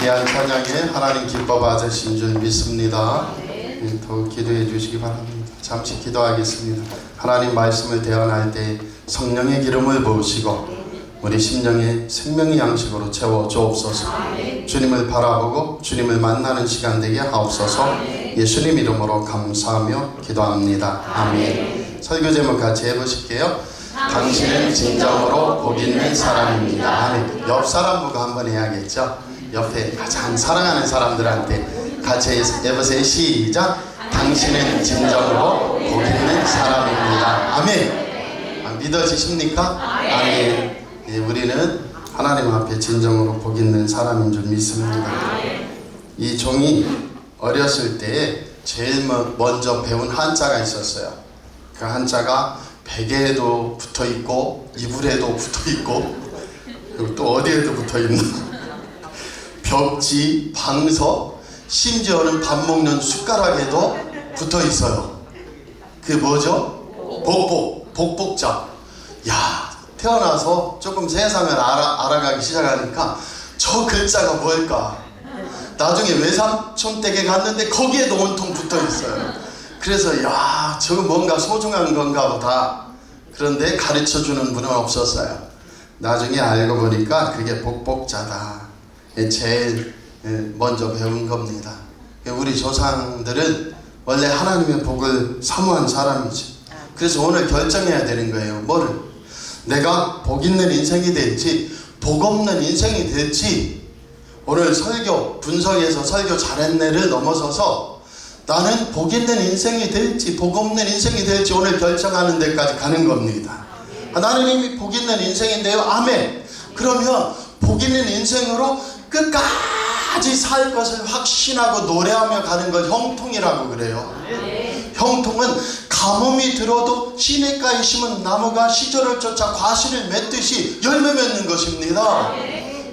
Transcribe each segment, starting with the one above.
귀한 찬양에 하나님 기뻐 받으신 줄 믿습니다. 더욱 기도해 주시기 바랍니다. 잠시 기도하겠습니다. 하나님 말씀을 대언할 때 성령의 기름을 부으시고 우리 심령의 생명의 양식으로 채워 주옵소서. 주님을 바라보고 주님을 만나는 시간 되게 하옵소서. 예수님 이름으로 감사하며 기도합니다. 아멘. 설교 제목 같이 해보실게요. 당신은 진정으로 복 있는 사람입니다. 아멘. 옆 사람보고 한번 해야겠죠. 옆에 가장 사랑하는 사람들한테 같이 해보세요. 시작. 당신은 진정으로 복 있는 사람입니다. 아멘. 믿어지십니까? 아멘. 예, 우리는 하나님 앞에 진정으로 복 있는 사람인 줄 믿습니다. 이 종이 어렸을 때 제일 먼저 배운 한자가 있었어요. 그 한자가 베개에도 붙어있고 이불에도 붙어있고 그리고 또 어디에도 붙어있는 벽지, 방석, 심지어는 밥 먹는 숟가락에도 붙어있어요. 그게 뭐죠? 복복자. 야, 태어나서 조금 세상을 알아가기 시작하니까 저 글자가 뭘까? 나중에 외삼촌 댁에 갔는데 거기에도 온통 붙어있어요. 그래서 야, 저거 뭔가 소중한 건가 보다. 그런데 가르쳐주는 분은 없었어요. 나중에 알고 보니까 그게 복복자다. 제일 먼저 배운 겁니다. 우리 조상들은 원래 하나님의 복을 사모한 사람이지. 그래서 오늘 결정해야 되는 거예요. 뭐를? 내가 복 있는 인생이 될지 복 없는 인생이 될지. 오늘 설교 분석에서 설교 잘했네를 넘어서서 나는 복 있는 인생이 될지 복 없는 인생이 될지 오늘 결정하는 데까지 가는 겁니다. 나는 이미 복 있는 인생인데요. 아멘. 그러면 복 있는 인생으로 끝까지 살 것을 확신하고 노래하며 가는 걸 형통이라고 그래요. 형통은 가뭄이 들어도 시냇가에 심은 나무가 시절을 쫓아 과실을 맺듯이 열매 맺는 것입니다.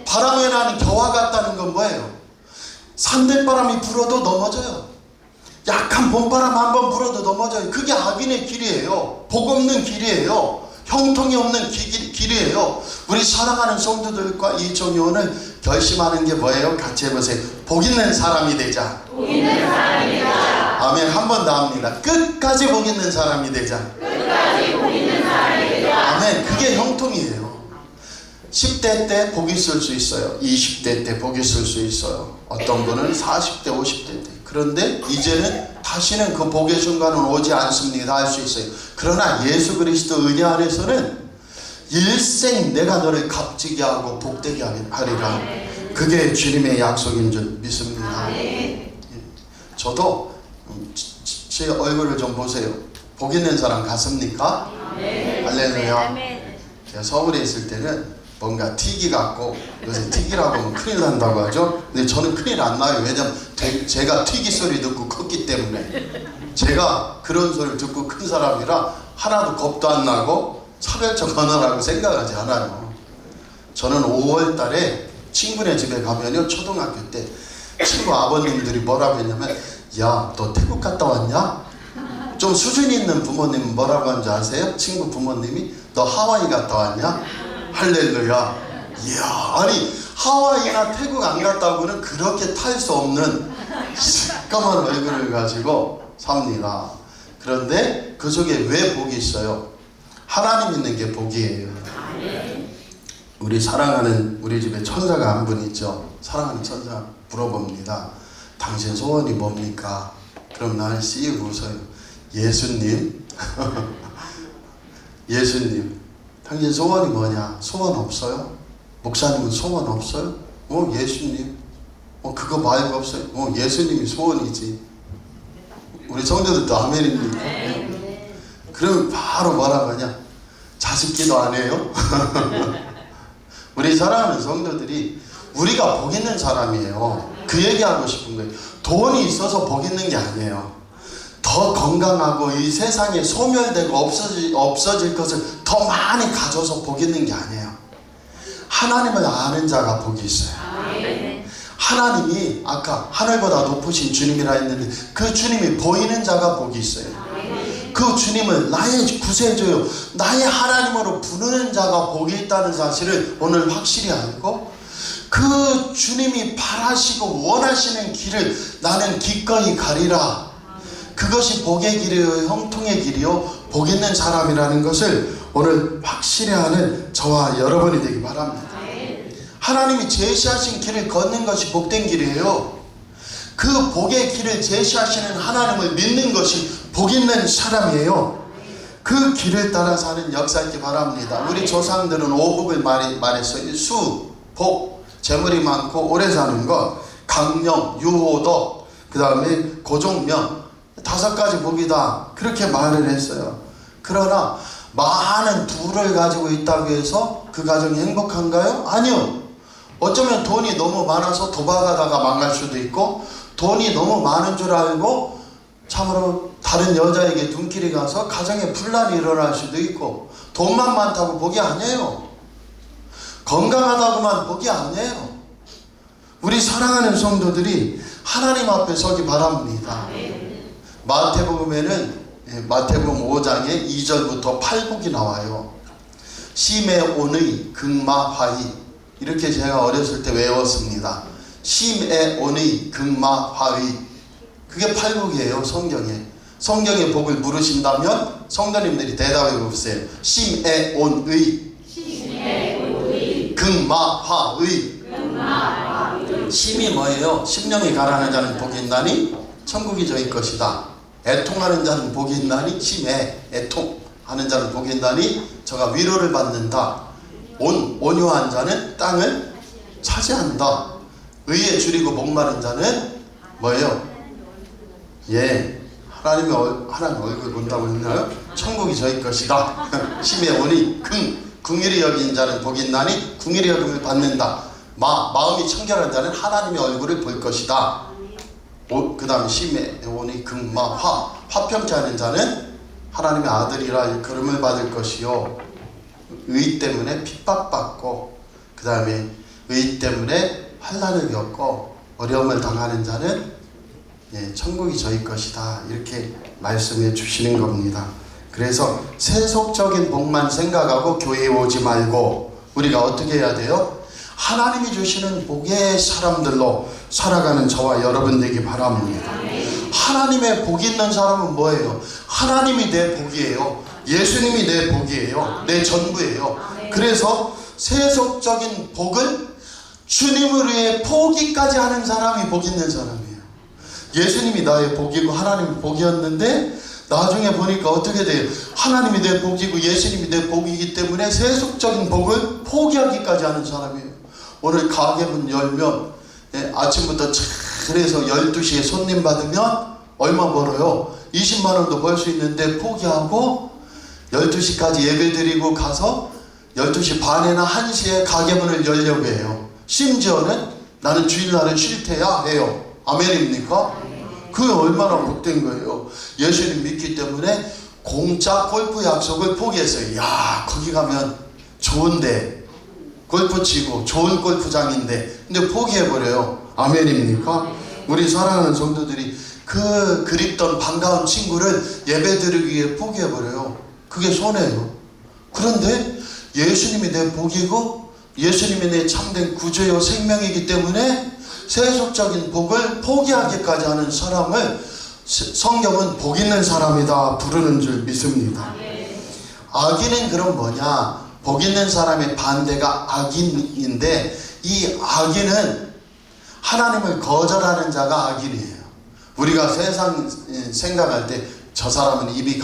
바람에 나는 겨와 같다는 건 뭐예요? 산들바람이 불어도 넘어져요. 약한 봄바람 한번 불어도 넘어져요. 그게 악인의 길이에요. 복 없는 길이에요. 형통이 없는 길이에요. 우리 사랑하는 성도들과 이 종이 오늘 결심하는 게 뭐예요? 같이 해보세요. 복 있는 사람이 되자. 복 있는 사람이 되자. 아멘. 한 번 더 합니다. 끝까지 복 있는 사람이 되자. 끝까지 복 있는 사람이 되자. 아멘. 그게 형통이에요. 10대 때 복 있을 수 있어요. 20대 때 복 있을 수 있어요. 어떤 분은 40대, 50대 때. 그런데 이제는 다시는 그 복의 순간은 오지 않습니다 할 수 있어요. 그러나 예수 그리스도 은혜 안에서는 일생 내가 너를 값지게 하고 복되게 하리라. 그게 주님의 약속인 줄 믿습니다. 저도 제 얼굴을 좀 보세요. 복 있는 사람 같습니까? 할렐루야. 제가 서울에 있을 때는 뭔가 튀기 같고, 요새 튀기라고 하면 큰일 난다고 하죠. 근데 저는 큰일 안 나요. 왜냐면 제가 튀기 소리 듣고 컸기 때문에. 제가 그런 소리를 듣고 큰 사람이라 하나도 겁도 안 나고 차별적 언어라고 생각하지 않아요. 저는 5월 달에 친구네 집에 가면요, 초등학교 때 친구 아버님들이 뭐라고 했냐면, 야, 너 태국 갔다 왔냐? 좀 수준 있는 부모님은 뭐라고 하는지 아세요? 친구 부모님이 너 하와이 갔다 왔냐? 할렐루야. 이야, 아니 하와이나 태국 안 갔다고는 그렇게 탈 수 없는 시꺼먼 얼굴을 가지고 삽니다. 그런데 그 속에 왜 복이 있어요? 하나님 있는 게 복이에요. 우리 사랑하는 우리 집에 천사가 한 분 있죠. 사랑하는 천사 물어봅니다. 당신 소원이 뭡니까? 그럼 나는 씩 웃어요. 예수님. 예수님, 당신 소원이 뭐냐? 소원 없어요? 목사님은 소원 없어요? 예수님. 그거 말고 없어요? 예수님이 소원이지. 우리 성도들도 아멘입니까? 그러면 바로 뭐라고 하냐? 자식 기도 안 해요? 우리 사랑하는 성도들이 우리가 복 있는 사람이에요. 그 얘기하고 싶은 거예요. 돈이 있어서 복 있는 게 아니에요. 더 건강하고 이 세상에 소멸되고 없어질 것을 더 많이 가져서 복 있는 게 아니에요. 하나님을 아는 자가 복이 있어요. 하나님이 아까 하늘보다 높으신 주님이라 했는데 그 주님이 보이는 자가 복이 있어요. 그 주님을 나의 구세주요, 나의 하나님으로 부르는 자가 복이 있다는 사실을 오늘 확실히 알고, 그 주님이 바라시고 원하시는 길을 나는 기꺼이 가리라. 그것이 복의 길이요 형통의 길이요 복 있는 사람이라는 것을 오늘 확실히 하는 저와 여러분이 되기 바랍니다. 하나님이 제시하신 길을 걷는 것이 복된 길이에요. 그 복의 길을 제시하시는 하나님을 믿는 것이 복 있는 사람이에요. 그 길을 따라 사는 역사 있기 바랍니다. 우리 조상들은 오복을 말했어요. 수, 복, 재물이 많고 오래 사는 것, 강령, 유호덕, 그 다음에 고종명, 5가지 복이다. 그렇게 말을 했어요. 그러나 많은 부를 가지고 있다고 해서 그 가정이 행복한가요? 아니요. 어쩌면 돈이 너무 많아서 도박하다가 망할 수도 있고, 돈이 너무 많은 줄 알고 참으로 다른 여자에게 눈길이 가서 가정에 분란이 일어날 수도 있고, 돈만 많다고 복이 아니에요. 건강하다고만 복이 아니에요. 우리 사랑하는 성도들이 하나님 앞에 서기 바랍니다. 마태복음에는 마태복음 5장에 2절부터 8복이 나와요. 심에온의 극마화의, 이렇게 제가 어렸을 때 외웠습니다. 심에온의 극마화의, 그게 8복이에요. 성경의 복을 물으신다면 성도님들이 대답해 보세요. 심에온의 극마화의. 심이 뭐예요? 심령이 가라앉는 자는 복이 있나니 천국이 저희 것이다. 애통하는 자는 복이 있나니, 심에 애통하는 자는 복이 있나니 저가 위로를 받는다. 온유한 자는 땅을 차지한다. 의에 줄이고 목마른 자는 뭐예요? 하나님 얼굴 본다고 했나요? 천국이 저희 것이다. 심에 오니 긍휼히 여긴 자는 복이 있나니 긍휼히 여김을 받는다. 마음이 청결한 자는 하나님의 얼굴을 볼 것이다. 그 다음에 심에 오니 극마화, 화평케 하는 자는 하나님의 아들이라 걸음을 받을 것이요, 의 때문에 핍박받고 그 다음에 의 때문에 환난을 겪고 어려움을 당하는 자는 천국이 저희 것이다. 이렇게 말씀해 주시는 겁니다. 그래서 세속적인 복만 생각하고 교회에 오지 말고 우리가 어떻게 해야 돼요? 하나님이 주시는 복의 사람들로 살아가는 저와 여러분 되기 바랍니다. 하나님의 복이 있는 사람은 뭐예요? 하나님이 내 복이에요. 예수님이 내 복이에요. 내 전부예요. 그래서 세속적인 복을 주님을 위해 포기까지 하는 사람이 복 있는 사람이에요. 예수님이 나의 복이고 하나님이 복이었는데 나중에 보니까 어떻게 돼요? 하나님이 내 복이고 예수님이 내 복이기 때문에 세속적인 복을 포기하기까지 하는 사람이에요. 오늘 가게 문 열면 아침부터 잘해서 12시에 손님 받으면 얼마 벌어요? 20만 원도 벌 수 있는데 포기하고 12시까지 예배 드리고 가서 12시 반이나 1시에 가게 문을 열려고 해요. 심지어는 나는 주일날은 쉴 테야 해요. 아멘입니까? 그게 얼마나 복된 거예요. 예수님 믿기 때문에 공짜 골프 약속을 포기했어요. 야, 거기 가면 좋은데, 골프 치고 좋은 골프장인데, 근데 포기해버려요. 아멘입니까? 우리 사랑하는 성도들이 그 그립던 반가운 친구를 예배 드리기 위해 포기해버려요. 그게 손해예요. 그런데 예수님이 내 복이고 예수님이 내 참된 구주요 생명이기 때문에 세속적인 복을 포기하기까지 하는 사람을 성경은 복 있는 사람이다 부르는 줄 믿습니다. 악인은 그럼 뭐냐? 복 있는 사람의 반대가 악인인데, 이 악인은 하나님을 거절하는 자가 악인이에요. 우리가 세상 생각할 때 저 사람은 입이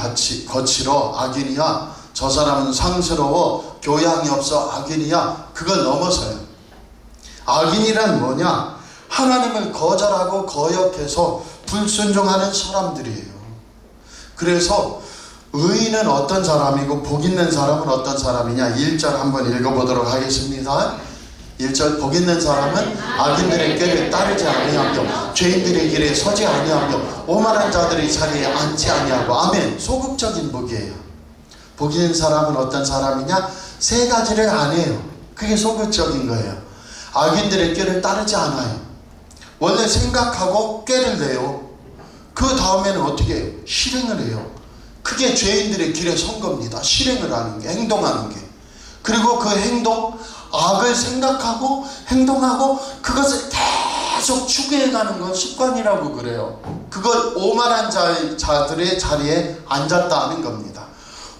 거칠어 악인이야, 저 사람은 상스러워 교양이 없어 악인이야, 그걸 넘어서요. 악인이란 뭐냐? 하나님을 거절하고 거역해서 불순종하는 사람들이에요. 그래서 의인은 어떤 사람이고 복 있는 사람은 어떤 사람이냐? 1절 한번 읽어보도록 하겠습니다. 1절, 복 있는 사람은 악인들의 꾀를 따르지 아니하며 죄인들의 길에 서지 아니하며 오만한 자들의 자리에 앉지 아니하고. 아멘. 소극적인 복이에요. 복 있는 사람은 어떤 사람이냐? 3가지를 안 해요. 그게 소극적인 거예요. 악인들의 꾀를 따르지 않아요. 원래 생각하고 꾀를 내요. 그 다음에는 어떻게 해요? 실행을 해요. 그게 죄인들의 길에 선 겁니다. 실행을 하는 게, 행동하는 게. 그리고 그 행동, 악을 생각하고 행동하고 그것을 계속 추구해가는 건 습관이라고 그래요. 그걸 오만한 자들의 자리에 앉았다 하는 겁니다.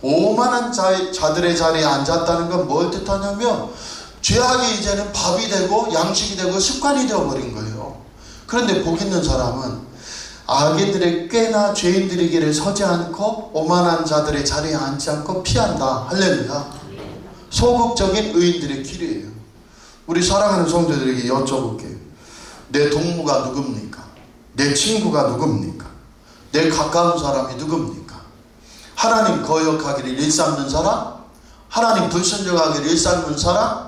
오만한 자들의 자리에 앉았다는 건 뭘 뜻하냐면 죄악이 이제는 밥이 되고 양식이 되고 습관이 되어버린 거예요. 그런데 복 있는 사람은 악인들의 꾀나 죄인들의 길에 서지 않고 오만한 자들의 자리에 앉지 않고 피한다. 할렐루야. 소극적인 의인들의 길이에요. 우리 사랑하는 성도들에게 여쭤볼게요. 내 동무가 누굽니까? 내 친구가 누굽니까? 내 가까운 사람이 누굽니까? 하나님 거역하기를 일삼는 사람? 하나님 불순종하기를 일삼는 사람?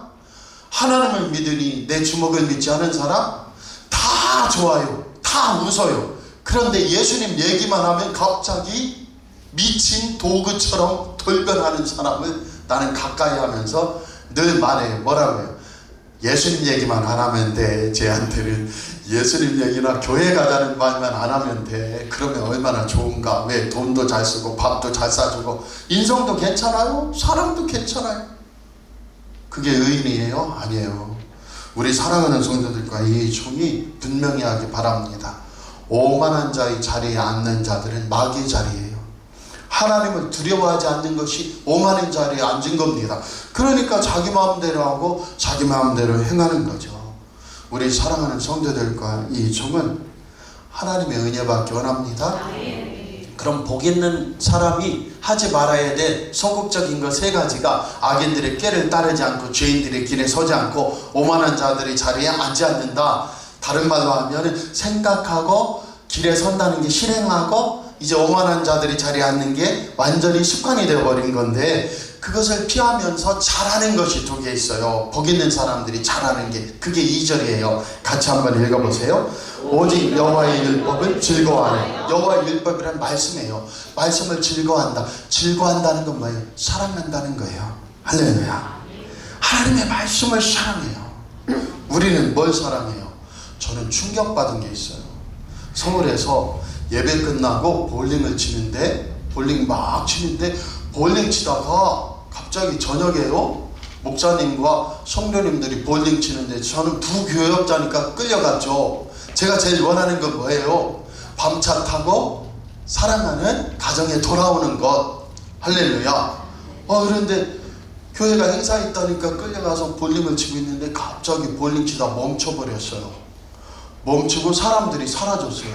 하나님을 믿으니 내 주먹을 믿지 않은 사람? 다 좋아요. 다 웃어요. 그런데 예수님 얘기만 하면 갑자기 미친 도구처럼 돌변하는 사람을 나는 가까이 하면서 늘 말해요. 뭐라고 해요? 예수님 얘기만 안 하면 돼. 쟤한테는 예수님 얘기나 교회 가자는 말만 안 하면 돼. 그러면 얼마나 좋은가. 왜? 돈도 잘 쓰고 밥도 잘 사주고 인성도 괜찮아요. 사랑도 괜찮아요. 그게 의인이에요? 아니에요. 우리 사랑하는 성도들과 이 총이 분명히 하기 바랍니다. 오만한 자의 자리에 앉는 자들은 마귀의 자리예요. 하나님을 두려워하지 않는 것이 오만한 자리에 앉은 겁니다. 그러니까 자기 마음대로 하고 자기 마음대로 행하는 거죠. 우리 사랑하는 성도들과 이 총은 하나님의 은혜 받기 원합니다. 그럼 복 있는 사람이 하지 말아야 될 소극적인 것 세 가지가 악인들의 꾀를 따르지 않고 죄인들의 길에 서지 않고 오만한 자들의 자리에 앉지 않는다. 다른 말로 하면 생각하고 길에 선다는 게 실행하고 이제 오만한 자들이 자리에 앉는 게 완전히 습관이 되어버린 건데 그것을 피하면서 잘하는 것이 두 개 있어요. 복 있는 사람들이 잘하는 게 그게 2절이에요. 같이 한번 읽어보세요. 오직 여호와의 율법을 즐거워하네. 여호와의 율법이란 말씀이에요. 말씀을 즐거워한다. 즐거워한다는 건 뭐예요? 사랑한다는 거예요. 할렐루야. 하나님의 말씀을 사랑해요. 우리는 뭘 사랑해요? 저는 충격받은 게 있어요. 서울에서 예배 끝나고 볼링을 치는데 볼링 막 치는데 볼링 치다가 갑자기 저녁에요 목사님과 성도님들이 볼링 치는데 저는 부교역자니까 끌려갔죠. 제가 제일 원하는 건 뭐예요? 밤차 타고 사랑하는 가정에 돌아오는 것. 할렐루야. 그런데 교회가 행사 있다니까 끌려가서 볼링을 치고 있는데 갑자기 볼링 치다 멈춰버렸어요. 멈추고 사람들이 사라졌어요.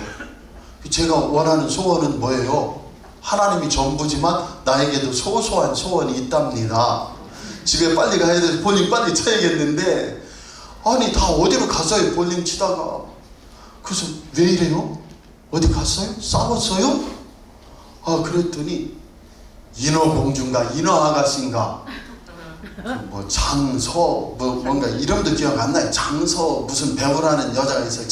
제가 원하는 소원은 뭐예요? 하나님이 전부지만 나에게도 소소한 소원이 있답니다. 집에 빨리 가야 돼서 볼링 빨리 쳐야겠는데 아니 다 어디로 갔어요? 볼링 치다가. 그래서 왜 이래요? 어디 갔어요? 싸웠어요? 그랬더니 인어공주인가 인어아가씨인가 뭐 장서 뭔가 이름도 기억 안 나요. 장서 무슨 배우라는 여자가 있어요.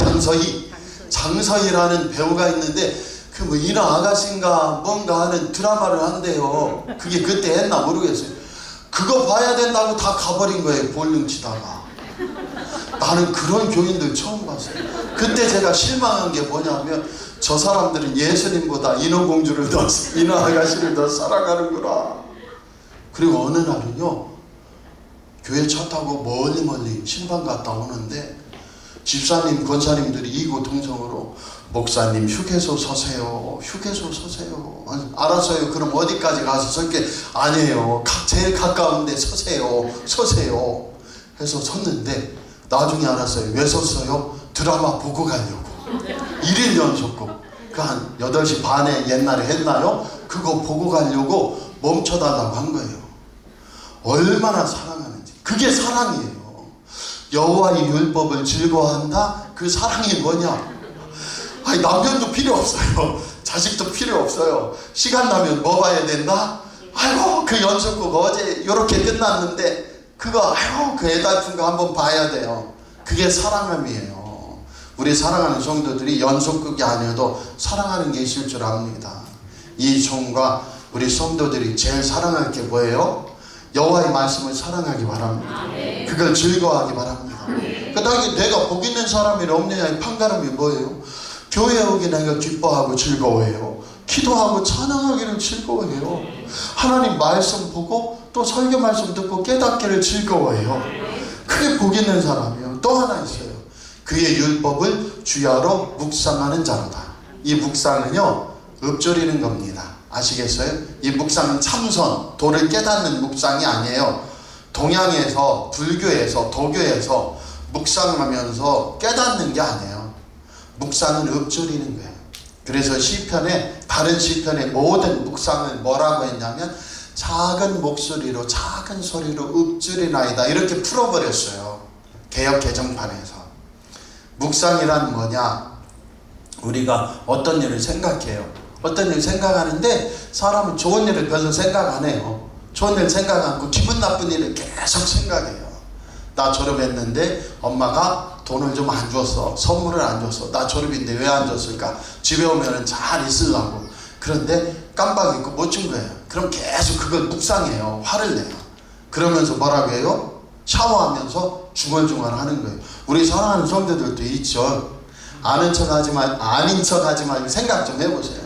장서희라는 배우가 있는데 그 뭐 인어 아가씨인가 뭔가 하는 드라마를 한대요. 그게 그때 했나 모르겠어요. 그거 봐야 된다고 다 가버린 거예요. 볼링 치다가. 나는 그런 교인들 처음 봤어요. 그때 제가 실망한 게 뭐냐면 저 사람들은 예수님보다 인어공주를 더 인어 아가씨를 더 사랑하는구나. 그리고 어느 날은요 교회 차 타고 멀리 신방 갔다 오는데 집사님 권사님들이 이구동성으로 목사님 휴게소 서세요. 휴게소 서세요. 알았어요. 그럼 어디까지 가서 설게? 아니에요. 제일 가까운 데 서세요. 해서 섰는데 나중에 알았어요. 왜 섰어요? 드라마 보고 가려고. 1일 연속곡. 그 한 8시 반에 옛날에 했나요? 그거 보고 가려고 멈춰달라고 한 거예요. 얼마나 사랑하는지. 그게 사랑이에요. 여호와의 율법을 즐거워한다? 그 사랑이 뭐냐? 아니 남편도 필요 없어요. 자식도 필요 없어요. 시간 나면 뭐 봐야 된다? 아이고 그 연속곡 어제 이렇게 끝났는데 그거 아이고 그 애달픈 거 한번 봐야 돼요. 그게 사랑함이에요. 우리 사랑하는 성도들이 연속극이 아니어도 사랑하는 게 있을 줄 압니다. 이 종과 우리 성도들이 제일 사랑할 게 뭐예요? 여호와의 말씀을 사랑하기 바랍니다. 그걸 즐거워하기 바랍니다. 그다음에 내가 복 있는 사람이 없느냐의 판가름이 뭐예요? 교회에 오기 내가 기뻐하고 즐거워해요. 기도하고 찬양하기를 즐거워해요. 하나님 말씀 보고 또 설교 말씀 듣고 깨닫기를 즐거워해요. 그게 복 있는 사람이요. 또 하나 있어요. 그의 율법을 주야로 묵상하는 자로다. 이 묵상은요, 읊조리는 겁니다. 아시겠어요? 이 묵상은 참선, 도를 깨닫는 묵상이 아니에요. 동양에서, 불교에서, 도교에서 묵상하면서 깨닫는 게 아니에요. 묵상은 읊조리는 거예요. 그래서 시편에, 다른 시편의 모든 묵상을 뭐라고 했냐면 작은 목소리로, 작은 소리로 읊조리나이다, 이렇게 풀어버렸어요. 개역 개정판에서. 묵상이란 뭐냐? 우리가 어떤 일을 생각해요. 어떤 일을 생각하는데 사람은 좋은 일을 별로 생각 안 해요. 좋은 일 생각 않고 기분 나쁜 일을 계속 생각해요. 나 졸업했는데 엄마가 돈을 좀 안 줬어. 선물을 안 줬어. 나 졸업인데 왜 안 줬을까? 집에 오면은 잘 있으려고. 그런데 깜빡 잊고 못 준 거예요. 그럼 계속 그걸 묵상해요. 화를 내요. 그러면서 뭐라고 해요? 샤워하면서 중얼중얼 하는 거예요. 우리 사랑하는 성도들도 있죠. 아는 척 하지 말고, 아닌 척 하지 말고 생각 좀 해보세요.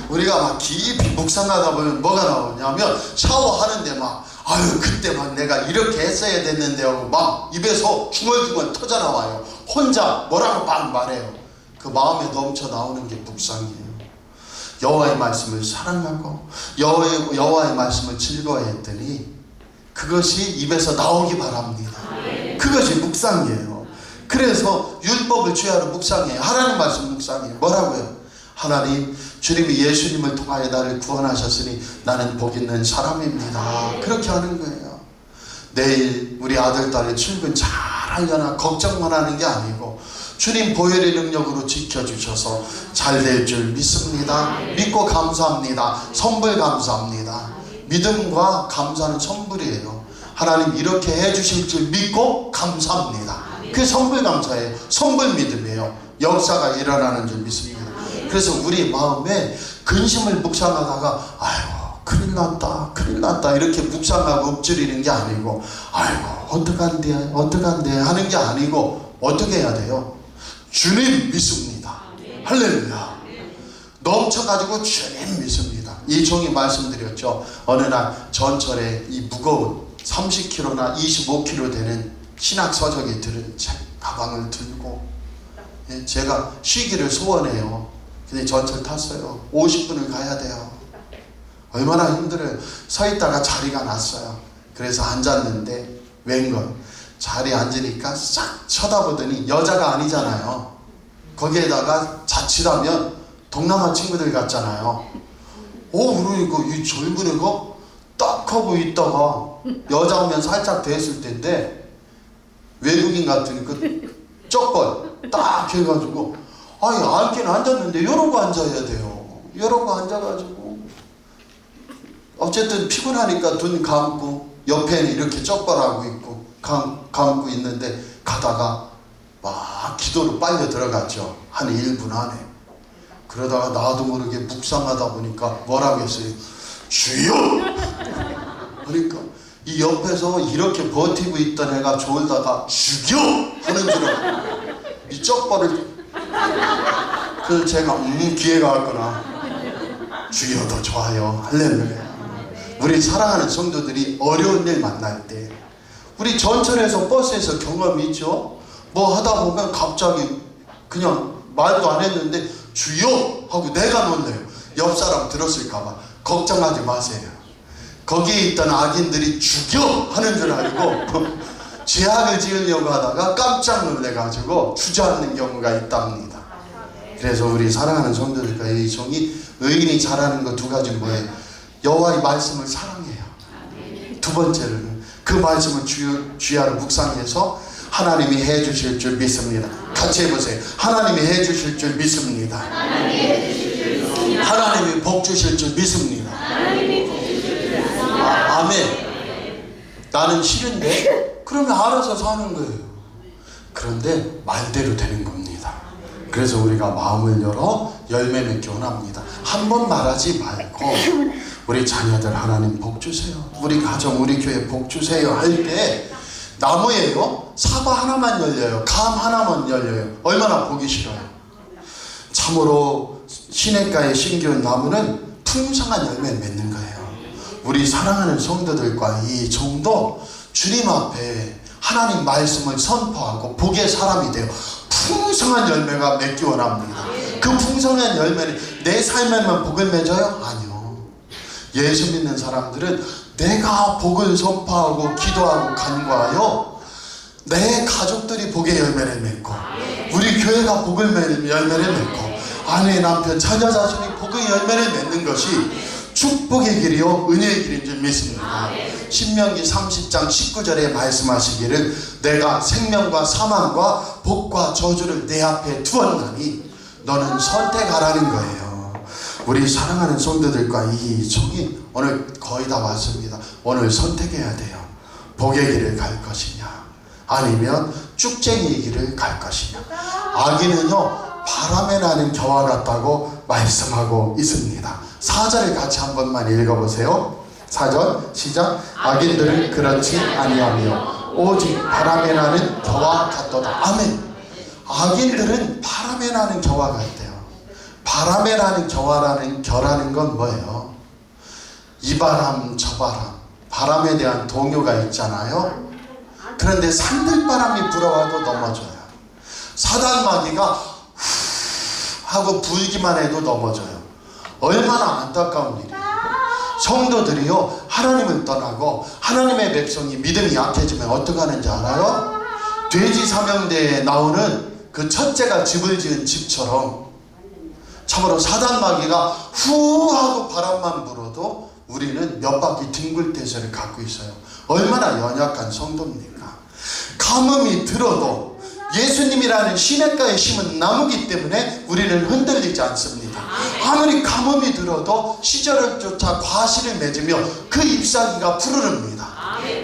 우리가 막 깊이 묵상하다 보면 뭐가 나오냐면 샤워하는데 막 아유 그때 막 내가 이렇게 했어야 됐는데 하고 막 입에서 중얼중얼 터져 나와요. 혼자 뭐라고 막 말해요. 그 마음에 넘쳐 나오는 게 묵상이에요. 여호와의 말씀을 사랑하고 여호와의 말씀을 즐거워했더니 그것이 입에서 나오기 바랍니다. 그것이 묵상이에요. 그래서 율법을 주야로 묵상해요. 하나님 말씀 묵상해요. 뭐라고요? 하나님, 주님이 예수님을 통하여 나를 구원하셨으니 나는 복 있는 사람입니다. 그렇게 하는 거예요. 내일 우리 아들, 딸의 출근 잘 하려나 걱정만 하는 게 아니고 주님 보혈의 능력으로 지켜주셔서 잘 될 줄 믿습니다. 믿고 감사합니다. 선불 감사합니다. 믿음과 감사는 선불이에요. 하나님 이렇게 해주실 줄 믿고 감사합니다. 그게 선불 감사예요. 선불 믿음이에요. 역사가 일어나는 줄 믿습니다. 그래서 우리 마음에 근심을 묵상하다가 아이고 큰일 났다 큰일 났다 이렇게 묵상하고 읊조리는 게 아니고 아이고 어떡한데 하는 게 아니고 어떻게 해야 돼요? 주님 믿습니다. 할렐루야. 넘쳐가지고 주님 믿습니다. 이 종이 말씀드렸죠. 어느 날 전철에 이 무거운 30kg나 25kg 되는 신학 서적이 들은 책 가방을 들고 제가 쉬기를 소원해요. 근데 전철 tas어요. 50분을 가야 돼요. 얼마나 힘들어요. 서 있다가 자리가 났어요. 그래서 앉았는데 웬걸 자리에 앉으니까 싹 쳐다보더니 여자가 아니잖아요. 거기에다가 자칫하면 동남아 친구들 같잖아요. 그러니까 이 젊은 애가 딱 하고 있다가 여자 오면 살짝 됐을 텐데 외국인 같으니까 쪽벌 딱 해가지고 아니 앉긴 앉았는데 이러고 앉아야 돼요. 이러고 앉아가지고 어쨌든 피곤하니까 눈 감고 옆에는 이렇게 쪽벌하고 있고 감고 있는데 가다가 막 기도로 빨려 들어갔죠. 한 1분 안에. 그러다가 나도 모르게 묵상하다 보니까 뭐라고 했어요? 주여! 그러니까 이 옆에서 이렇게 버티고 있던 애가 졸다가 죽여! 하는 줄 알고 이 쪽벌을 그래서 제가 기회가 왔구나. 주여도 좋아요. 할렐루야. 우리 사랑하는 성도들이 어려운 일 만날 때 우리 전철에서 버스에서 경험이 있죠. 뭐 하다 보면 갑자기 그냥 말도 안 했는데 주여! 하고 내가 놀래요. 옆 사람 들었을까봐. 걱정하지 마세요. 거기에 있던 악인들이 죽여! 하는 줄 알고 죄악을 지으려고 하다가 깜짝 놀래가지고 주저앉는 경우가 있답니다. 그래서 우리 사랑하는 성도들과 이 종이 의인이 잘하는 거 두 가지는 뭐예요? 여호와의 말씀을 사랑해요. 두 번째로는 그 말씀을 주야로 묵상해서 하나님이 해주실 줄 믿습니다. 같이 해보세요. 하나님이 해주실 줄 믿습니다. 하나님이 복 주실 줄 믿습니다. 아멘. 나는 싫은데? 그러면 알아서 사는 거예요. 그런데 말대로 되는 겁니다. 그래서 우리가 마음을 열어 열매 맺기 원합니다. 한 번 말하지 말고 우리 자녀들 하나님 복 주세요. 우리 가정, 우리 교회 복 주세요 할 때 나무에요 사과 하나만 열려요. 감 하나만 열려요. 얼마나 보기 싫어요. 참으로 시냇가에 심겨온 나무는 풍성한 열매 맺는 거예요. 우리 사랑하는 성도들과 이 종도 주님 앞에 하나님 말씀을 선포하고 복의 사람이 되어 풍성한 열매가 맺기 원합니다. 그 풍성한 열매는 내 삶에만 복을 맺어요? 아니요. 예수 믿는 사람들은 내가 복을 선포하고 기도하고 간구하여 내 가족들이 복의 열매를 맺고 우리 교회가 복을 열매를 맺고 아내, 남편, 자녀 자신이 복의 열매를 맺는 것이 축복의 길이요 은혜의 길인 줄 믿습니다. 신명기 30장 19절에 말씀하시기를 내가 생명과 사망과 복과 저주를 내 앞에 두었나니 너는 선택하라는 거예요. 우리 사랑하는 성도들과 이 종이 오늘 거의 다 왔습니다. 오늘 선택해야 돼요. 복의 길을 갈 것이냐 아니면 쭉쟁이의 길을 갈 것이냐. 아기는요 바람에 나는 겨와 같다고 말씀하고 있습니다. 4절을 같이 한 번만 읽어보세요. 4절 시작. 악인들은 그렇지 아니하며 오직 바람에 나는 겨와 같도다. 아멘. 악인들은 바람에 나는 겨와 같대요. 바람에 나는 겨라는 건 뭐예요? 이 바람 저 바람, 바람에 대한 동요가 있잖아요. 그런데 산들바람이 불어와도 넘어져요. 사단마귀가 후 하고 불기만 해도 넘어져요. 얼마나 안타까운 일이에요. 성도들이요 하나님을 떠나고 하나님의 백성이 믿음이 약해지면 어떻게 하는지 알아요? 돼지 사명대에 나오는 그 첫째가 집을 지은 집처럼 참으로 사단마귀가 후 하고 바람만 불어도 우리는 몇 바퀴 뒹굴 태세를 갖고 있어요. 얼마나 연약한 성도입니까? 가뭄이 들어도 예수님이라는 시냇가에 심은 나무기 때문에 우리는 흔들리지 않습니다. 아무리 가뭄이 들어도 시절을 쫓아 과실을 맺으며 그 잎사귀가 푸르릅니다.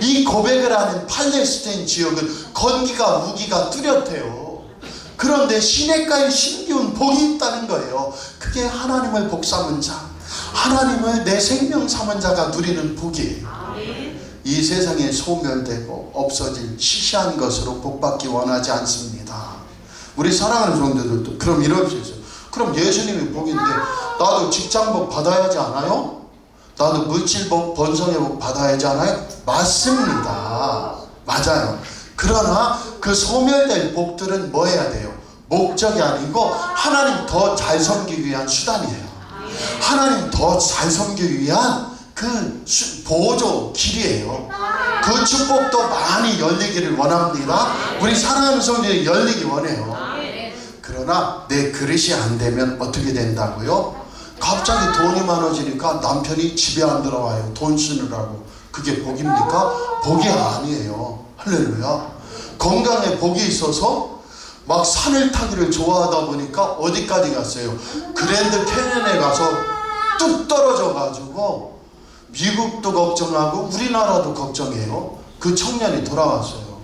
이 고백을 하는 팔레스타인 지역은 건기가 우기가 뚜렷해요. 그런데 시냇가에 심기운 복이 있다는 거예요. 그게 하나님을 복 삼은 자, 하나님을 내 생명 삼은 자가 누리는 복이에요. 이 세상에 소멸되고 없어질 시시한 것으로 복받기 원하지 않습니다. 우리 사랑하는 성도들도 그럼 이럴 수 있어요. 그럼 예수님이 복인데 나도 직장복 받아야지 않아요? 나도 물질복, 번성의 복 받아야지 않아요? 맞습니다. 맞아요. 그러나 그 소멸될 복들은 뭐 해야 돼요? 목적이 아니고 하나님 더 잘 섬기기 위한 수단이에요. 하나님 더 잘 섬기기 위한 그 보조 길이에요. 그 축복도 많이 열리기를 원합니다. 우리 사랑하는 성도들이 열리기 원해요. 그러나 내 그릇이 안 되면 어떻게 된다고요? 갑자기 돈이 많아지니까 남편이 집에 안 들어와요. 돈 쓰느라고. 그게 복입니까? 복이 아니에요. 할렐루야. 건강에 복이 있어서 막 산을 타기를 좋아하다 보니까 어디까지 갔어요? 그랜드 캐년에 가서 뚝 떨어져 가지고 미국도 걱정하고 우리나라도 걱정해요. 그 청년이 돌아왔어요.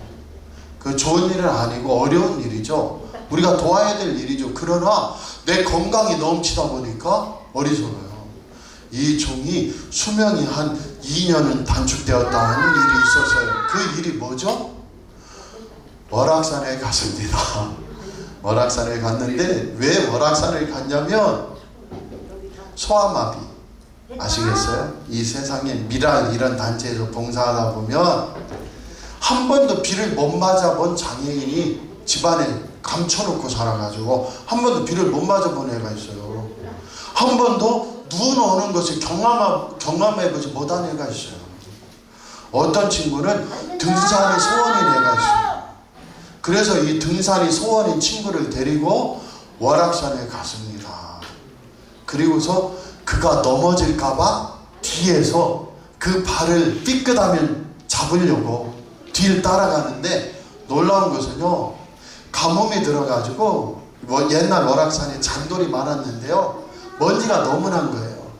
그 좋은 일은 아니고 어려운 일이죠. 우리가 도와야 될 일이죠. 그러나 내 건강이 넘치다 보니까 어리석어요. 이 종이 수명이 한 2년은 단축되었다는 일이 있었어요. 그 일이 뭐죠? 월악산에 갔습니다. 월악산에 갔는데 왜 월악산을 갔냐면 소아마비 아시겠어요? 이 세상에 미랄 이런 단체에서 봉사하다 보면 한 번도 비를 못 맞아본 장애인이 집안에 감춰놓고 살아가지고 한 번도 비를 못 맞아본 애가 있어요. 한 번도 눈 오는 것을 경험해보지 못한 애가 있어요. 어떤 친구는 등산이 소원인 애가 있어요. 그래서 이 등산이 소원인 친구를 데리고 월악산에 갔습니다. 그리고서 그가 넘어질까봐 뒤에서 그 발을 삐끗하면 잡으려고 뒤를 따라가는데 놀라운 것은요, 가뭄이 들어가지고 옛날 월악산에 잔돌이 많았는데요, 먼지가 너무 난 거예요.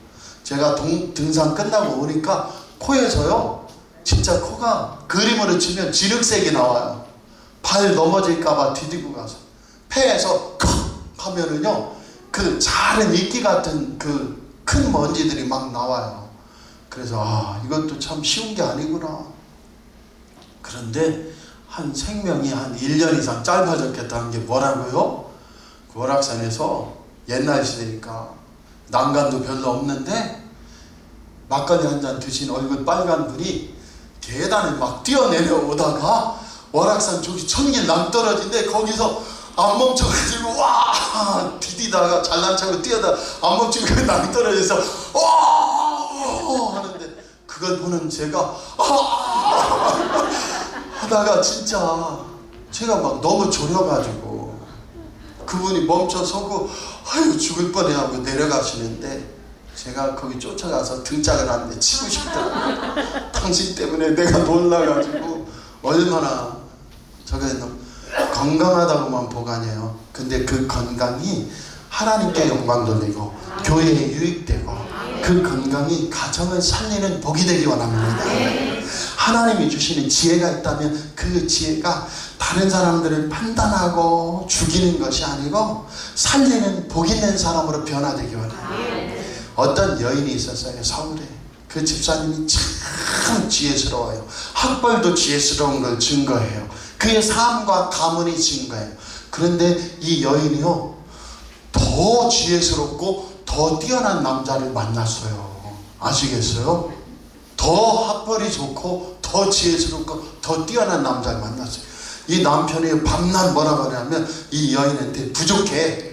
제가 등산 끝나고 오니까 코에서요 진짜 코가 그림으로 치면 진흙색이 나와요. 발 넘어질까봐 디디고 가서 폐에서 칵 하면은요 그 자른 이끼 같은 그 큰 먼지들이 막 나와요. 그래서 이것도 참 쉬운 게 아니구나. 그런데 한 생명이 한 1년 이상 짧아졌겠다는 게 뭐라고요? 그 월악산에서 옛날 시대니까 난간도 별로 없는데 막걸리 한 잔 드신 얼굴 빨간 분이 계단을 막 뛰어내려오다가 월악산 저기 천길 낭떠러지인데 거기서 안 멈춰가지고 와 디디다가 잘난 척하고 뛰어다 안 멈추고 그 낭떠러져서 와 하는데 그걸 보는 제가 하다가 진짜 제가 막 너무 졸여가지고 그분이 멈춰서고 아유 죽을 뻔해 하고 내려가시는데 제가 거기 쫓아가서 등짝을 하는데 치고 싶더라고요. 당신 때문에 내가 놀라가지고 얼마나 저게 건강하다고만 보관해요. 근데 그 건강이 하나님께 영광 돌리고 교회에 유익되고 그 건강이 가정을 살리는 복이 되기 원합니다. 하나님이 주시는 지혜가 있다면 그 지혜가 다른 사람들을 판단하고 죽이는 것이 아니고 살리는 복 있는 사람으로 변화되기 원해요. 어떤 여인이 있었어요. 서울에. 그 집사님이 참 지혜스러워요. 학벌도 지혜스러운 걸 증거해요. 그의 삶과 가문이 증거해요. 그런데 이 여인이요 더 지혜스럽고 더 뛰어난 남자를 만났어요. 아시겠어요? 더 학벌이 좋고 더 지혜스럽고 더 뛰어난 남자를 만났어요. 이 남편이 밤낮 뭐라고 하냐면 이 여인한테 부족해.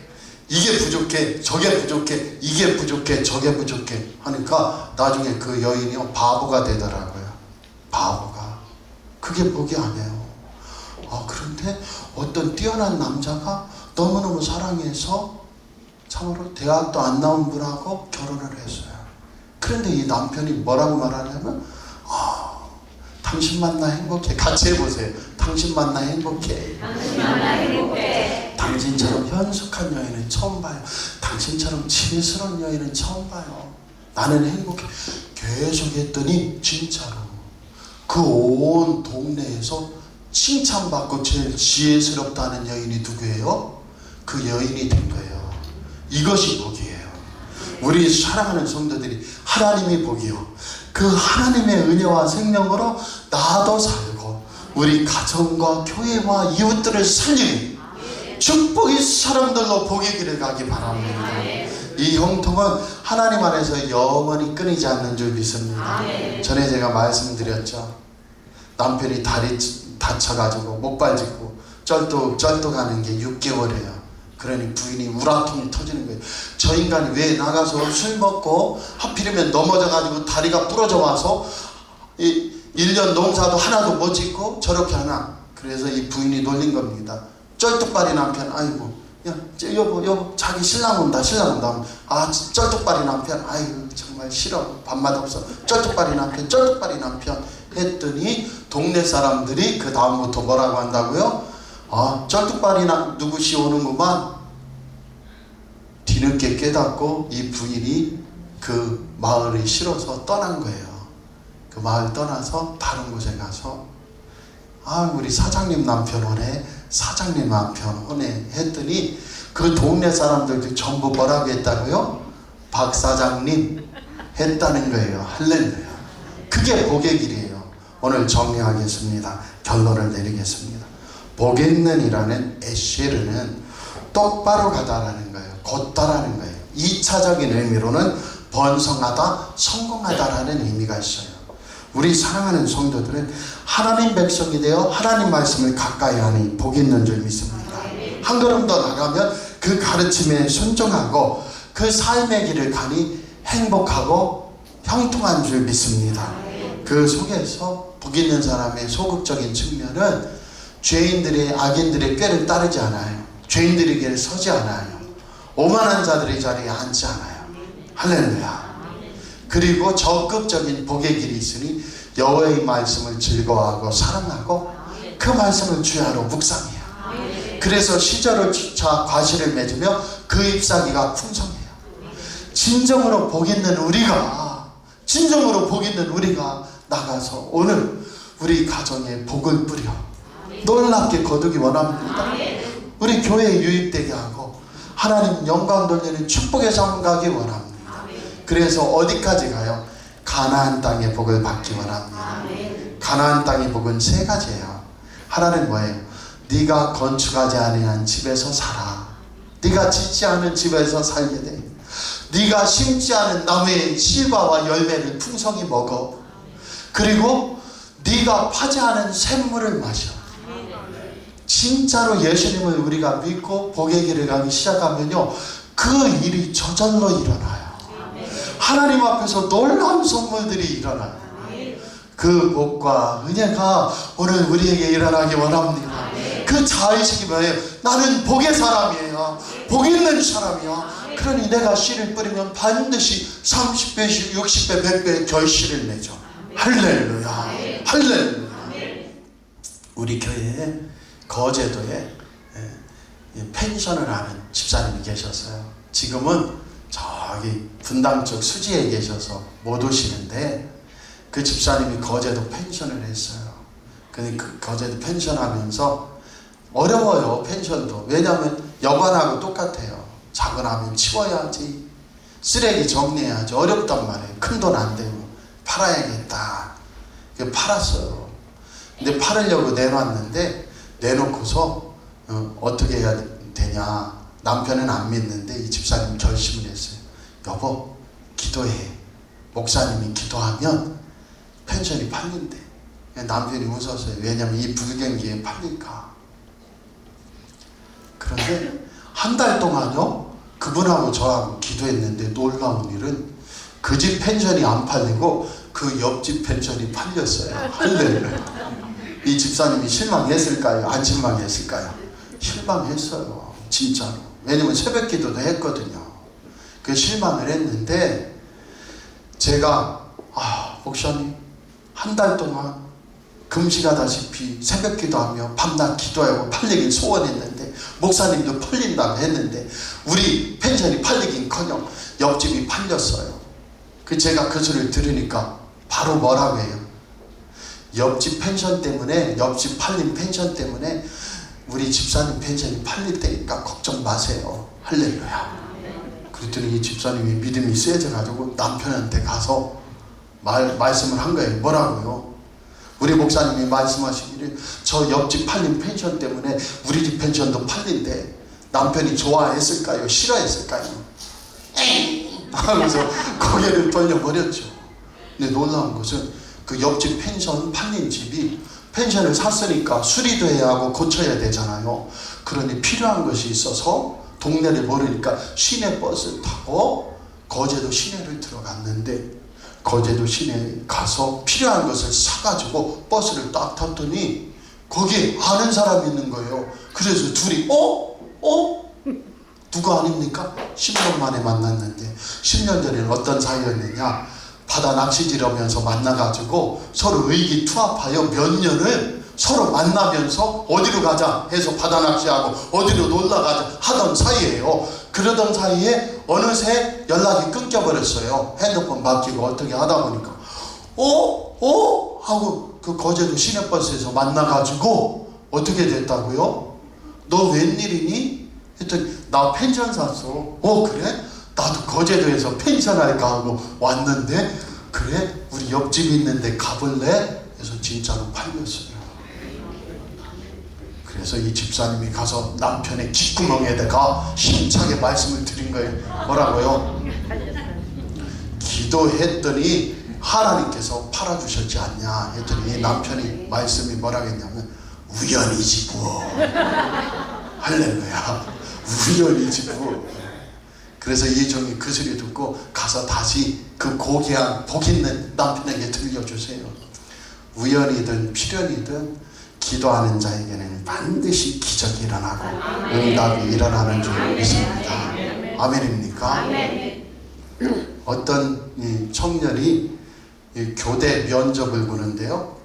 이게 부족해, 저게 부족해, 이게 부족해, 저게 부족해 하니까 나중에 그 여인이 바보가 되더라고요. 바보가. 그게 복이 아니에요. 그런데 어떤 뛰어난 남자가 너무너무 사랑해서 참으로 대학도 안 나온 분하고 결혼을 했어요. 그런데 이 남편이 뭐라고 말하냐면 당신 만나 행복해. 같이 해보세요. 당신 만나 행복해. 당신 만나 행복해. 당신처럼 현숙한 여인은 처음 봐요. 당신처럼 지혜스러운 여인은 처음 봐요. 나는 행복해. 계속 했더니 진짜로 그 온 동네에서 칭찬받고 제일 지혜스럽다는 여인이 누구예요? 그 여인이 된 거예요. 이것이 복이에요. 우리 사랑하는 성도들이 하나님이 복이요. 그 하나님의 은혜와 생명으로 나도 살고 우리 가정과 교회와 이웃들을 살리는 축복의 사람들로 복의 길을 가기 바랍니다. 이 형통은 하나님 안에서 영원히 끊이지 않는 줄 믿습니다. 전에 제가 말씀드렸죠. 남편이 다리 다쳐가지고 목발짚고 쩔뚝 하는 게 6개월이에요. 그러니 부인이 우라통이 터지는 거예요. 저 인간이 왜 나가서 술 먹고 하필이면 넘어져가지고 다리가 부러져 와서 1년 농사도 하나도 못 짓고 저렇게 하나. 그래서 이 부인이 놀린 겁니다. 쩔뚝발이 남편, 아이고 야 여보 자기 신랑 온다. 쩔뚝발이 남편, 아이고 정말 싫어. 밥맛 없어. 쩔뚝발이 남편 했더니 동네 사람들이 그 다음부터 뭐라고 한다고요? 쩔뚝발이 누구시 오는구만. 뒤늦게 깨닫고 이 부인이 그 마을이 싫어서 떠난 거예요. 그 마을 떠나서 다른 곳에 가서 우리 사장님 남편 오네. 사장님 남편 오네 했더니 그 동네 사람들도 전부 뭐라고 했다고요? 박 사장님 했다는 거예요. 할렐루야. 그게 복의 길이에요. 오늘 정리하겠습니다. 결론을 내리겠습니다. 복 있는 이라는 에쉐르는 똑바로 가다라는 거예요. 곧다라는 거예요. 2차적인 의미로는 번성하다, 성공하다라는 의미가 있어요. 우리 사랑하는 성도들은 하나님 백성이 되어 하나님 말씀을 가까이 하니 복 있는 줄 믿습니다. 한 걸음 더 나가면 그 가르침에 순종하고 그 삶의 길을 가니 행복하고 형통한 줄 믿습니다. 그 속에서 복 있는 사람의 소극적인 측면은 죄인들의 악인들의 꾀를 따르지 않아요. 죄인들의 길에 서지 않아요. 오만한 자들의 자리에 앉지 않아요. 할렐루야. 그리고 적극적인 복의 길이 있으니 여호와의 말씀을 즐거워하고 사랑하고 그 말씀을 주야로 묵상해요. 그래서 시절을 쫓아 과실을 맺으며 그 잎사귀가 풍성해요. 진정으로 복 있는 우리가 나가서 오늘 우리 가정에 복을 뿌려 놀랍게 거두기 원합니다. 우리 교회에 유입되게 하고 하나님 영광 돌리는 축복의 삶 가기 원합니다. 그래서 어디까지 가요? 가나안 땅의 복을 받기 원합니다. 가나안 땅의 복은 세 가지예요. 하나는 뭐예요? 네가 건축하지 아니한 집에서 살아. 네가 짓지 않은 집에서 살게 돼. 네가 심지 않은 나무의 실과와 열매를 풍성히 먹어. 그리고 네가 파지 않은 샘물을 마셔. 진짜로 예수님을 우리가 믿고 복의 길을 가기 시작하면요, 그 일이 저절로 일어나요. 하나님 앞에서 놀라운 선물들이 일어나요. 그 복과 은혜가 오늘 우리에게 일어나기 원합니다. 그 자의식이 뭐예요? 나는 복의 사람이에요. 복 있는 사람이야. 그러니 내가 씨를 뿌리면 반드시 30배, 60배, 100배 결실을 내죠. 할렐루야. 할렐루야. 우리 교회에 거제도에 펜션을 하는 집사님이 계셨어요. 지금은 저기 분당 쪽 수지에 계셔서 못 오시는데, 그 집사님이 거제도 펜션을 했어요. 그 거제도 펜션 하면서 어려워요, 펜션도. 왜냐하면 여관하고 똑같아요. 자그하면 치워야지, 쓰레기 정리해야지, 어렵단 말이에요. 큰 돈 안 되고. 팔아야겠다. 팔았어요. 근데 팔으려고 내놨는데, 내놓고서 어떻게 해야 되냐. 남편은 안 믿는데 이 집사님이 결심을 했어요. 여보, 기도해. 목사님이 기도하면 펜션이 팔린대. 남편이 웃었어요. 왜냐면 이 불경기에 팔릴까. 그런데 한 달 동안요, 그분하고 저하고 기도했는데 놀라운 일은 그 집 펜션이 안 팔리고 그 옆집 펜션이 팔렸어요. 할렐루야. 이 집사님이 실망했을까요? 안 실망했을까요? 실망했어요. 진짜로. 왜냐면 새벽 기도도 했거든요. 그 실망을 했는데, 제가 목사님 한 달 동안 금식하다시피 새벽 기도하며 밤낮 기도하고 팔리길 소원했는데, 목사님도 팔린다고 했는데 우리 펜션이 팔리긴커녕 옆집이 팔렸어요. 제가 그 소리를 들으니까 바로 뭐라고 해요? 옆집 펜션 때문에, 옆집 팔린 펜션 때문에 우리 집사님 펜션이 팔릴 테니까 걱정 마세요. 할렐루야. 그랬더니 이 집사님이 믿음이 세져가지고 남편한테 가서 말씀을 한 거예요. 뭐라고요? 우리 목사님이 말씀하시기를 저 옆집 팔린 펜션 때문에 우리 집 펜션도 팔린대. 남편이 좋아했을까요? 싫어했을까요? 하면서 고개를 돌려버렸죠. 근데 놀라운 것은 그 옆집 펜션 팔린 집이 펜션을 샀으니까 수리도 해야 하고 고쳐야 되잖아요. 그러니 필요한 것이 있어서 동네를 모르니까 시내 버스를 타고 거제도 시내를 들어갔는데, 거제도 시내에 가서 필요한 것을 사가지고 버스를 딱 탔더니 거기에 아는 사람이 있는 거예요. 그래서 둘이 누구 아닙니까? 10년 만에 만났는데, 10년 전에는 어떤 사이였느냐, 바다 낚시질하면서 만나가지고 서로 의기투합하여 몇 년을 서로 만나면서 어디로 가자 해서 바다 낚시하고 어디로 놀러 가자 하던 사이예요. 그러던 사이에 어느새 연락이 끊겨버렸어요. 핸드폰 바뀌고 어떻게 하다 보니까 하고 그 거제도 시내버스에서 만나가지고 어떻게 됐다고요? 너 웬일이니? 했더니 나 펜션 샀어. 그래? 나도 거제도에서 펜션 할까 하고 왔는데, 그래? 우리 옆집이 있는데 가볼래? 그래서 진짜로 팔렸어요. 그래서 이 집사님이 가서 남편의 귓구멍에다가 힘차게 말씀을 드린 거예요. 뭐라고요? 기도했더니 하나님께서 팔아주셨지 않냐 했더니 남편이 말씀이 뭐라고 했냐면 우연이지 뭐. 할렐루야. 우연이지 뭐. 그래서 이 종이 그 소리 듣고 가서 다시 그 고귀한 복 있는 남편에게 들려주세요. 우연이든 필연이든 기도하는 자에게는 반드시 기적이 일어나고 응답이 일어나는 줄 믿습니다. 아멘입니까? 어떤 청년이 교대 면접을 보는데요,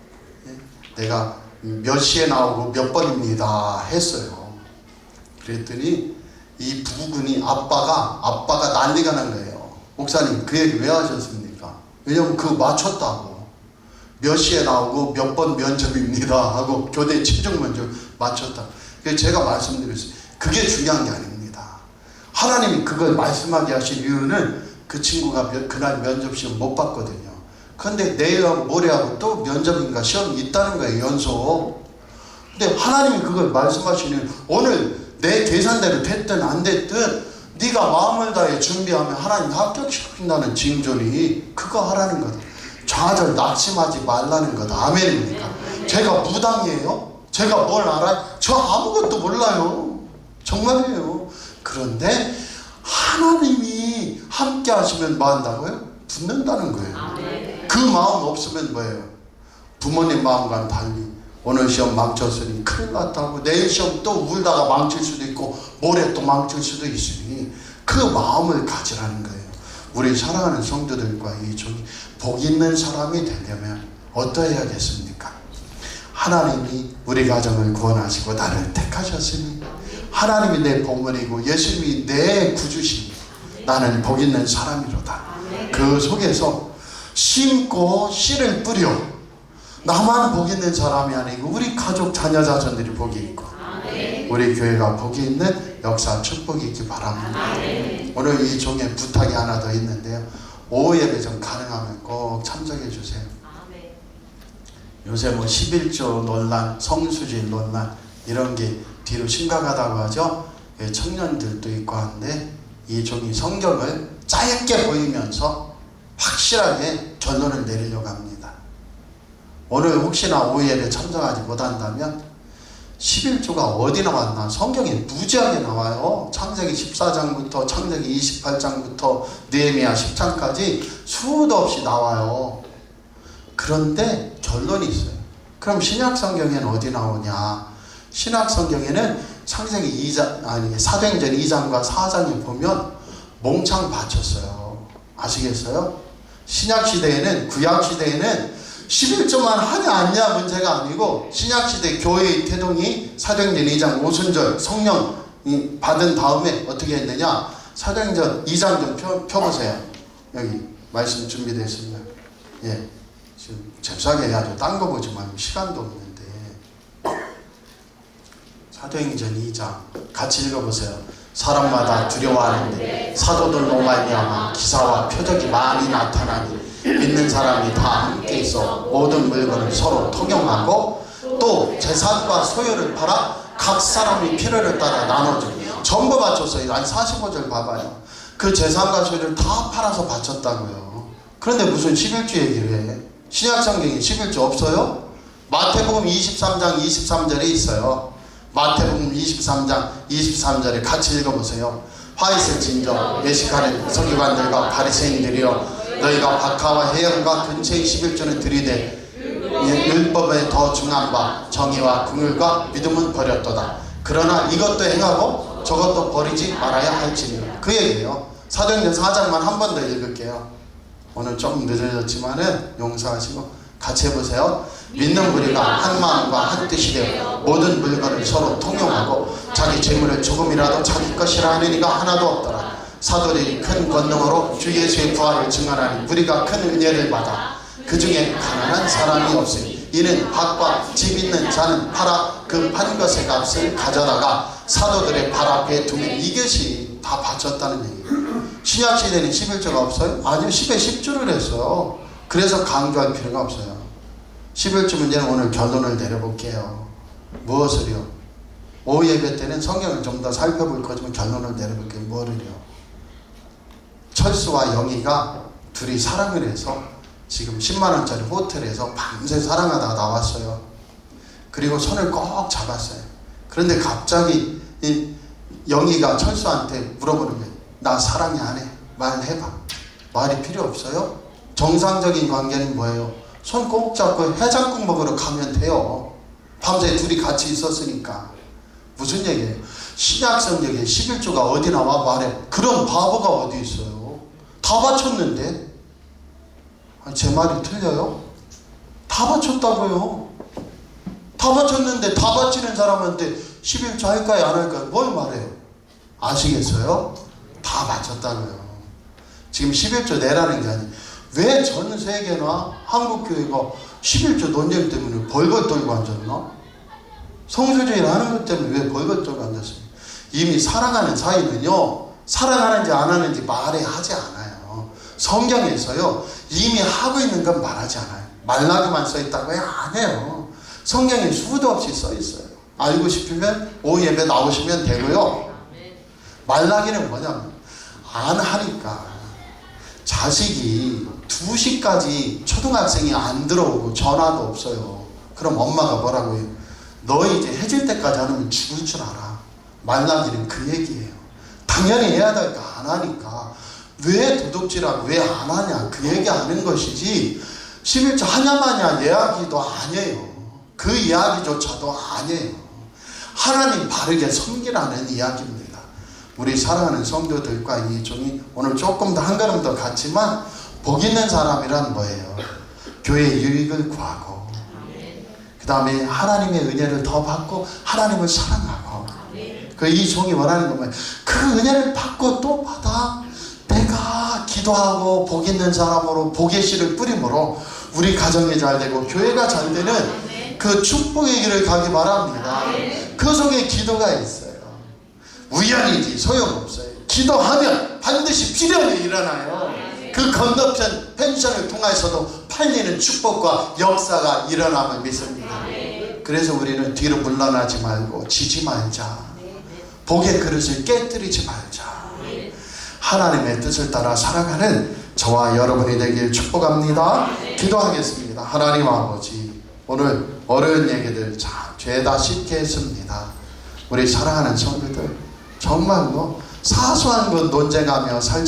내가 몇 시에 나오고 몇 번입니다 했어요. 그랬더니 이 부군이 아빠가 난리가 난 거예요. 목사님 그 얘기 왜 하셨습니까? 왜냐면 그거 맞췄다고. 몇 시에 나오고 몇 번 면접입니다 하고 교대 최종 면접 맞췄다. 그래서 제가 말씀드렸어요. 그게 중요한 게 아닙니다. 하나님이 그걸 말씀하게 하신 이유는 그 친구가 그날 면접 시험 못 봤거든요. 그런데 내일하고 모레하고 또 면접인가 시험이 있다는 거예요. 연속. 근데 하나님이 그걸 말씀하시는, 오늘 내 계산대로 됐든 안 됐든 네가 마음을 다해 준비하면 하나님 합격시킨다는 징조니 그거 하라는 거다. 좌절 낙심하지 말라는 거다. 아멘입니까? 제가 무당이에요? 제가 뭘 알아요? 저 아무것도 몰라요. 정말이에요. 그런데 하나님이 함께 하시면 뭐 한다고요? 붙는다는 거예요. 그 마음 없으면 뭐예요? 부모님 마음과는 달리 오늘 시험 망쳤으니 큰일 났다고, 내일 시험 또 울다가 망칠 수도 있고 모레 또 망칠 수도 있으니 그 마음을 가지라는 거예요. 우리 사랑하는 성도들과 이 종이 복 있는 사람이 되려면 어떠해야겠습니까? 하나님이 우리 가정을 구원하시고 나를 택하셨으니, 하나님이 내 보물이고 예수님이 내 구주시니 나는 복 있는 사람이로다. 그 속에서 심고 씨를 뿌려 나만 복 있는 사람이 아니고 우리 가족 자녀 자손들이 복이 있고 우리 교회가 복이 있는 역사 축복이 있기 바랍니다. 오늘 이 종에 부탁이 하나 더 있는데요. 오후 예배 좀 가능하면 꼭 참석해 주세요. 요새 뭐 11조 논란, 성수질 논란 이런 게 뒤로 심각하다고 하죠. 청년들도 있고 한데 이 종이 성경을 짧게 보이면서 확실하게 결론을 내리려고 합니다. 오늘 혹시나 오후 예배 참석하지 못한다면 11조가 어디 나왔나? 성경에 무지하게 나와요. 창세기 14장부터 창세기 28장부터 느헤미야 10장까지 수도 없이 나와요. 그런데 결론이 있어요. 그럼 신약 성경에는 어디 나오냐? 신약 성경에는 창세기 2장, 아니 사도행전 2장과 4장에 보면 몽창 바쳤어요. 아시겠어요? 신약 시대에는, 구약 시대에는 11조만 하냐 아니냐 문제가 아니고, 신약 시대 교회의 태동이 사도행전 2장 오순절 성령이 받은 다음에 어떻게 했느냐? 사도행전 2장 좀 펴보세요. 여기 말씀 준비되어 있습니다. 예, 지금 잽싸게 해야죠. 딴 거 보지 말고, 시간도 없는데. 사도행전 2장 같이 읽어보세요. 사람마다 두려워하는데 사도들로 말미암아 기사와 표적이 많이 나타나니 믿는 사람이 다 함께 있어 모든 물건을 서로 통용하고 또 재산과 소유를 팔아 각 사람이 필요를 따라 나눠주고, 전부 바쳤어요. 아니 45절 봐봐요. 그 재산과 소유를 다 팔아서 바쳤다고요. 그런데 무슨 11조 얘기를 해? 신약성경에 11조 없어요? 마태복음 23장 23절에 있어요. 마태복음 23장 23절에 같이 읽어보세요. 화 있을진저 외식하는 서기관들과 바리새인들이여, 너희가 박하와 해영과 근처의 11조는 들이되 율법에 더 중한 바 정의와 긍휼과 믿음은 버렸도다. 그러나 이것도 행하고 저것도 버리지 말아야 할지니라. 그 얘기예요. 사도행전 4장만 한 번 더 읽을게요. 오늘 조금 늦어졌지만은 용서하시고 같이 해보세요. 믿는 우리가 한 마음과 한 뜻이 되어 모든 물건을 서로 통용하고 자기 재물을 조금이라도 자기 것이라 하는 이가 하나도 없더라. 사도들이 큰 권능으로 주 예수의 부활을 증언하니 우리가 큰 은혜를 받아 그 중에 가난한 사람이 없으니 이는 밭과 집 있는 자는 팔아 그 판 것의 값을 가져다가 사도들의 발 앞에 두면 이것이 다 바쳤다는 얘기예요. 신약시대는 11조가 없어요? 아니요, 10에 10조를 했어요. 그래서 강조할 필요가 없어요. 11조 문제는 오늘 결론을 내려볼게요. 무엇을요? 오후 예배 때는 성경을 좀 더 살펴볼 거지만 결론을 내려볼게요. 뭐를요? 철수와 영희가 둘이 사랑을 해서 지금 10만원짜리 호텔에서 밤새 사랑하다가 나왔어요. 그리고 손을 꼭 잡았어요. 그런데 갑자기 이 영희가 철수한테 물어보는 거예요. 나 사랑이 안 해. 말해봐. 말이 필요 없어요? 정상적인 관계는 뭐예요? 손 꼭 잡고 해장국 먹으러 가면 돼요. 밤새 둘이 같이 있었으니까. 무슨 얘기예요? 신약 성경에 11조가 어디 나와 말해. 그런 바보가 어디 있어요? 다 바쳤는데. 아니, 제 말이 틀려요? 다 바쳤다고요. 다 바쳤는데 다 바치는 사람한테 11조 할까요 안 할까요? 뭘 말해요? 아시겠어요? 다 바쳤다고요. 지금 11조 내라는 게 아니에요. 왜 전 세계나 한국교회가 11조 논쟁 때문에 벌벌 떨고 앉았나? 성수주의를 하는 것 때문에 왜 벌벌 떨고 앉았어요? 이미 사랑하는 사이는요, 사랑하는지 안 하는지 말해 하지 않아요. 성경에서요, 이미 하고 있는 건 말하지 않아요. 말라기만 써있다고 안 해요. 성경에 수도 없이 써있어요. 알고 싶으면 오후 예배 나오시면 되고요. 말라기는 뭐냐면 안 하니까. 자식이 2시까지 초등학생이 안 들어오고 전화도 없어요. 그럼 엄마가 뭐라고 해요? 너 이제 해질 때까지 안 하면 죽을 줄 알아. 말라기는 그 얘기예요. 당연히 해야 될 거 안 하니까 왜 도둑질하고 왜 안 하냐 그 얘기하는 것이지 11조 하냐마냐 이야기도 아니에요. 그 이야기조차도 아니에요. 하나님 바르게 섬기라는 이야기입니다. 우리 사랑하는 성도들과 이 종이 오늘 조금 더 한 걸음 더 갔지만 복 있는 사람이란 뭐예요? 교회 유익을 구하고 그 다음에 하나님의 은혜를 더 받고 하나님을 사랑하고 그 이 종이 원하는 건 뭐예요? 그 은혜를 받고 또 받아 내가 기도하고 복 있는 사람으로 복의 씨를 뿌림으로 우리 가정이 잘 되고 교회가 잘 되는 그 축복의 길을 가기 바랍니다. 그 속에 기도가 있어요. 우연이지 소용없어요. 기도하면 반드시 필연이 일어나요. 그 건너편 펜션을 통해서도 팔리는 축복과 역사가 일어남을 믿습니다. 그래서 우리는 뒤로 물러나지 말고 지지 말자. 복의 그릇을 깨뜨리지 말자. 하나님의 뜻을 따라 살아가는 저와 여러분이 되길 축복합니다. 기도하겠습니다. 하나님 아버지, 오늘 어려운 얘기들 참 죄다 씻게 했습니다. 우리 사랑하는 성도들 정말로 사소한 것 논쟁하며 살지